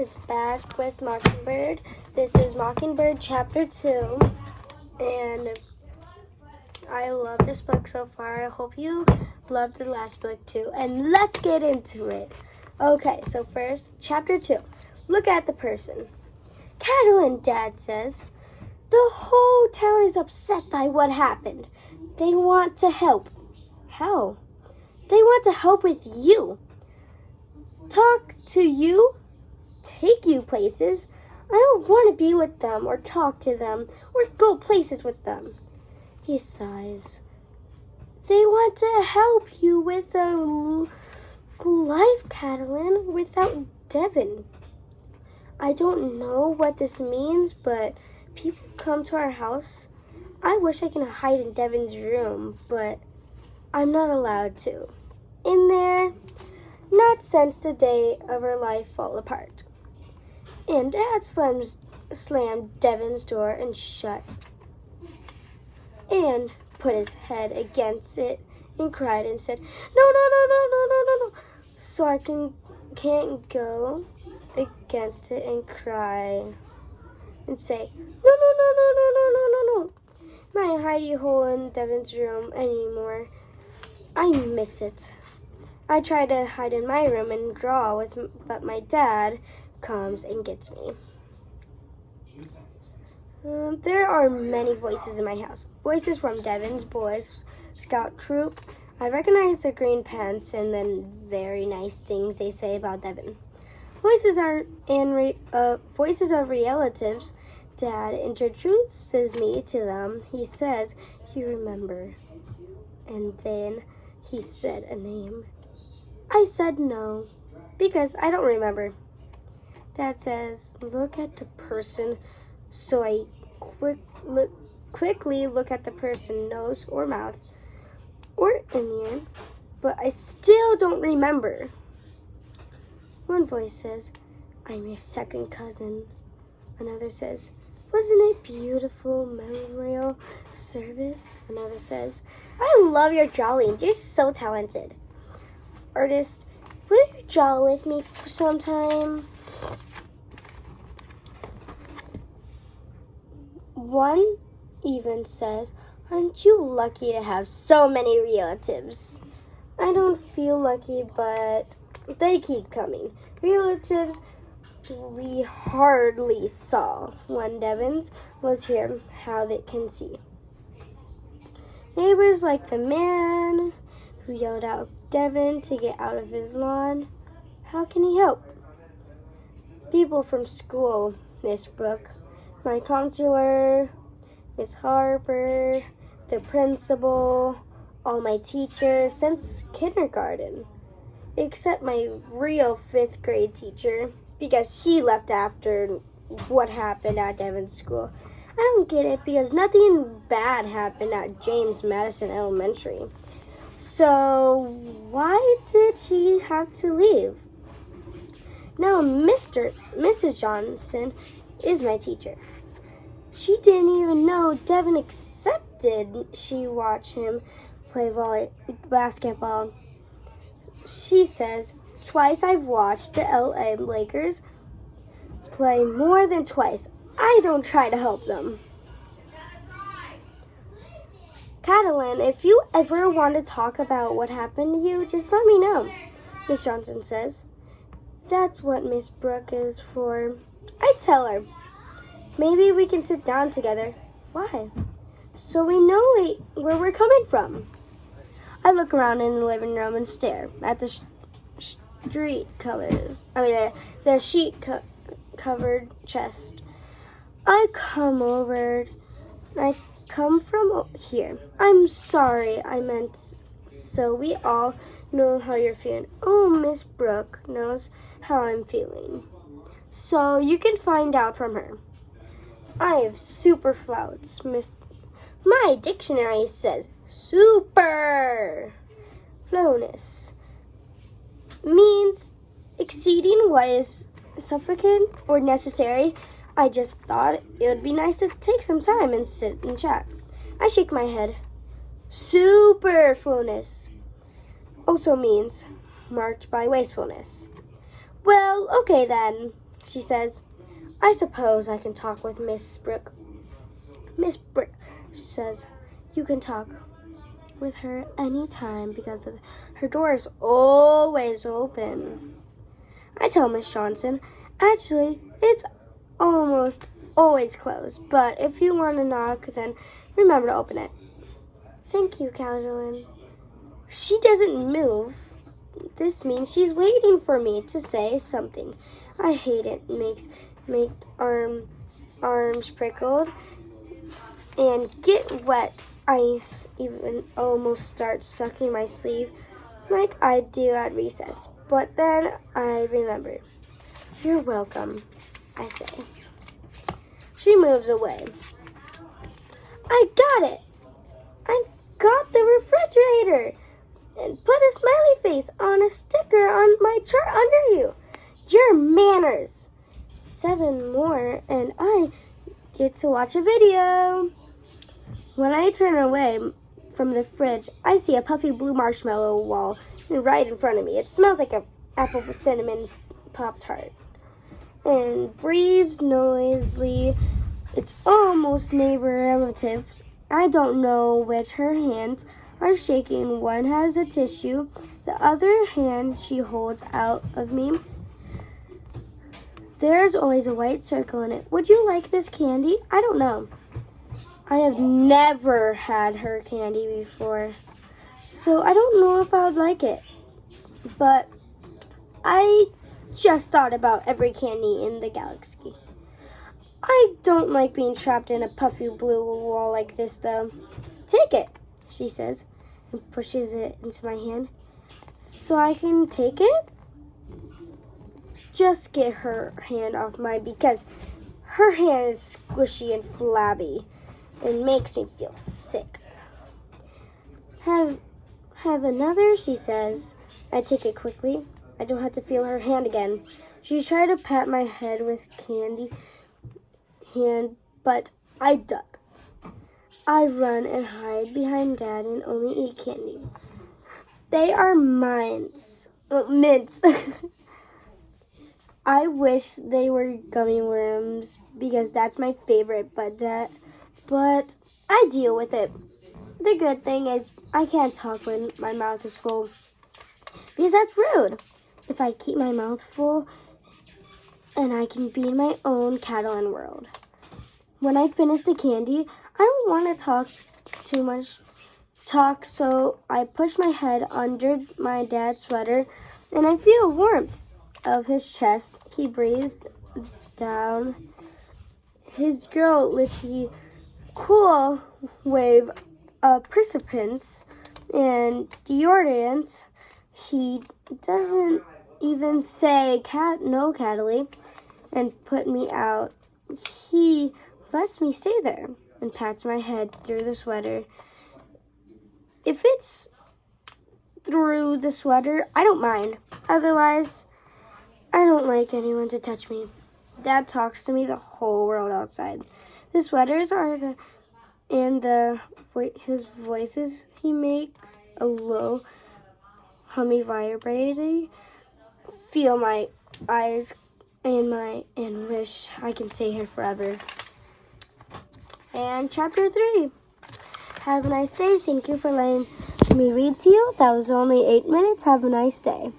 it's back with Mockingbird. This is Mockingbird Chapter 2, and I love this book so far. I hope you loved the last book too, and let's get into it. Okay, so first, Chapter 2. Look at the person. Catalin, Dad says. The whole town is upset by what happened. They want to help. How? They want to help with you. Talk to you, take you places. I don't want to be with them or talk to them or go places with them. He sighs. They want to help you with a life, Catalin, without Devin. I don't know what this means, but people come to our house. I wish I can hide in Devin's room, but I'm not allowed to. In there, not since the day of her life fall apart. And Dad slammed Devin's door and shut. And put his head against it and cried and said, No. So I can't go against it and cry and say, No. My hidey hole in Devin's room anymore. I miss it. I try to hide in my room and draw but my dad comes and gets me. There are many voices in my house. Voices from Devin's Boys Scout troop. I recognize their green pants and then very nice things they say about Devin. Voices of relatives. Dad introduces me to them. He says, "You remember?" And then he said a name. I said no, because I don't remember. Dad says, "Look at the person." So I quickly look at the person's nose or mouth or ear, but I still don't remember. One voice says, "I'm your second cousin." Another says, "Wasn't it beautiful memorial service?" Another says, "I love your drawings. You're so talented." Artist, will you draw with me sometime? One even says, "Aren't you lucky to have so many relatives?" I don't feel lucky, but they keep coming. Relatives we hardly saw when Devin was here, how they can see. Neighbors like the man who yelled out Devin to get out of his lawn. How can he help? People from school, Miss Brooke, my counselor, Miss Harper, the principal, all my teachers since kindergarten, except my real 5th grade teacher, because she left after what happened at Devin's school. I don't get it because nothing bad happened at James Madison Elementary. So why did she have to leave? Now Mrs. Johnson is my teacher. She didn't even know Devin accepted she watched him play basketball. She says, "Twice I've watched the LA Lakers play, more than twice. I don't try to help them." Catalin, if you ever want to talk about what happened to you, just let me know, Miss Johnson says. That's what Miss Brooke is for. I tell her, maybe we can sit down together. Why? So we know where we're coming from. I look around in the living room and stare at the the sheet-covered chest. I come from here. I'm sorry, I meant so we all know how you're feeling. Oh, Miss Brooke knows how I'm feeling. So you can find out from her. I have super flouts. My dictionary says super. Flowness means exceeding what is sufficient or necessary. I just thought it would be nice to take some time and sit and chat. I shake my head. Superfluous also means marked by wastefulness. Well, okay then. she says, I suppose I can talk with Miss Brooke. Miss Brooke says, you can talk with her anytime because her door is always open. I tell Miss Johnson, actually, it's almost always closed, but if you want to knock, then remember to open it. Thank you, Catalin. She doesn't move. This means she's waiting for me to say something. I hate it. Make arms prickled and get wet. Ice even almost starts sucking my sleeve like I do at recess. But then I remember. You're welcome, I say. She moves away. I got it. I got the refrigerator and put a smiley face on a sticker on my chart under you. Your manners. 7 more and I get to watch a video. When I turn away from the fridge, I see a puffy blue marshmallow wall right in front of me. It smells like an apple cinnamon Pop-Tart and breathes noisily. It's almost neighbor relative. I don't know which her hands are shaking. One has a tissue. The other hand she holds out of me. There's always a white circle in it. Would you like this candy? I don't know. I have never had her candy before, so I don't know if I would like it. But I just thought about every candy in the galaxy. I don't like being trapped in a puffy blue wall like this, though. Take it, she says, and pushes it into my hand. So I can take it? Just get her hand off mine because her hand is squishy and flabby. It makes me feel sick. Have another, she says. I take it quickly. I don't have to feel her hand again. She tried to pat my head with candy hand, but I duck. I run and hide behind Dad and only eat candy. They are mints. Mints. I wish they were gummy worms because that's my favorite, but I deal with it. The good thing is I can't talk when my mouth is full because that's rude. If I keep my mouth full and I can be in my own Catalan world. When I finish the candy, I don't want to talk too much, so I push my head under my dad's sweater and I feel warmth of his chest. He breathes down his girl litty cool wave of precipants and deodorant. He doesn't even say no, Cataly, and put me out. He lets me stay there and pats my head through the sweater. If it's through the sweater, I don't mind. Otherwise, I don't like anyone to touch me. Dad talks to me the whole world outside. The sweaters are his voices. He makes a low, hummy vibrating. Feel my eyes and wish I can stay here forever. And chapter 3. Have a nice day. Thank you for letting me read to you. That was only 8 minutes. Have a nice day.